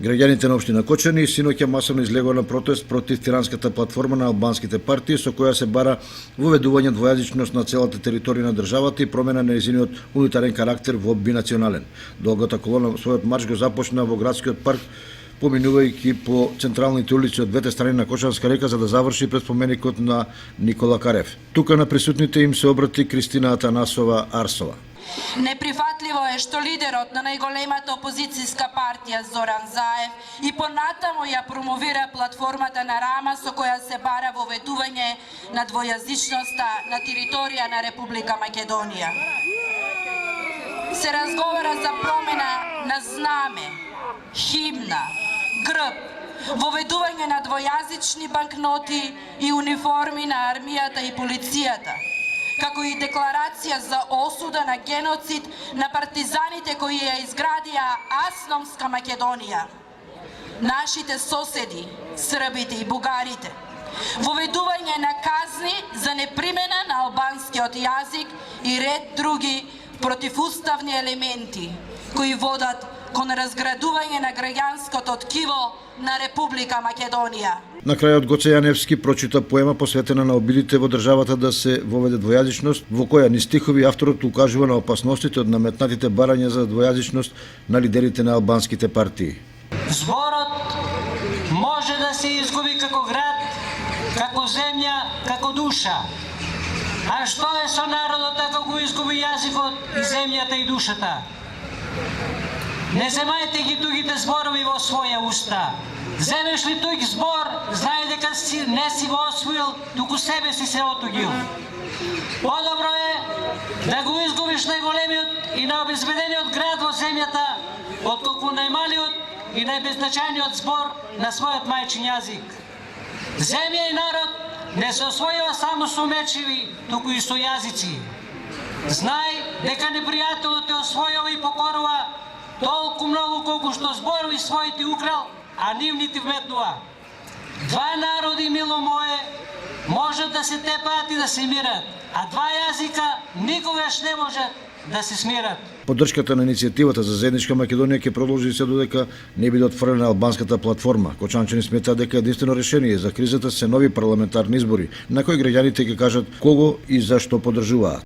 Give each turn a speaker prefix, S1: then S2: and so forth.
S1: Граѓаните на општина Кочани синоќа масовно излегоа на протест против тиранската платформа на албанските партии со која се бара воведување двојазичност на целата територија на државата и промена на нејзиниот унитарен карактер во бинационален. Долгата колона својот марш го започна во градскиот парк, поминувајќи по централните улици од двете страни на Кочанска река за да заврши пред споменикот на Никола Карев. Тука на присутните им се обрати Кристина Атанасова Арсова.
S2: Неприфатливо е што лидерот на најголемата опозицијска партија Зоран Заев и понатамо ја промовира платформата на Рама со која се бара воведување на двојазичноста на територија на Република Македонија. Се разговара за промена на знаме, химна, грб, воведување на двојазични банкноти и униформи на армијата и полицијата, како и декларација за осуда на геноцид на партизаните кои ја изградија Асномска Македонија, нашите соседи, србите и бугарите, воведување на казни за непримена на албанскиот јазик и ред други противуставни елементи кои водат кон разградување на граѓанското ткиво на Република Македонија.
S1: На крајот Гоце Јаневски прочита поема посветена на обидите во државата да се воведе двојазичност, во која низ стихови авторот укажува на опасностите од наметнатите барања за двојазичност на лидерите на албанските партии.
S3: Зборот може да се изгуби како град, како земја, како душа. А што е со народот ако го изгуби јазикот и земјата и душата? Не земајте ги тугите зборови во своја уста. Земеш ли туг збор, знај дека не си го освоил, туку себе си се отугил. Подобро е да го изгубиш најголемиот и најобезбедениот град во земјата, отколку најмалиот и најбезначајниот збор на својот мајчин јазик. Земја и народ не се освојува само со мечеви, туку и со јазици. Знај дека непријателот те освојува и покорува толку многу колку што зборови своите украл, а нивните вметнува. Два народи, мило мое, можат да се тепаат и да се мират, а два јазика никогаш не можат да се смират.
S1: Поддршката на иницијативата за заедничка Македонија ќе продолжи се додека не биде отфрлена албанската платформа. Кочанчани сметаат дека единствено решение за кризата се нови парламентарни избори, на кои граѓаните ќе кажат кого и зашто поддржуваат.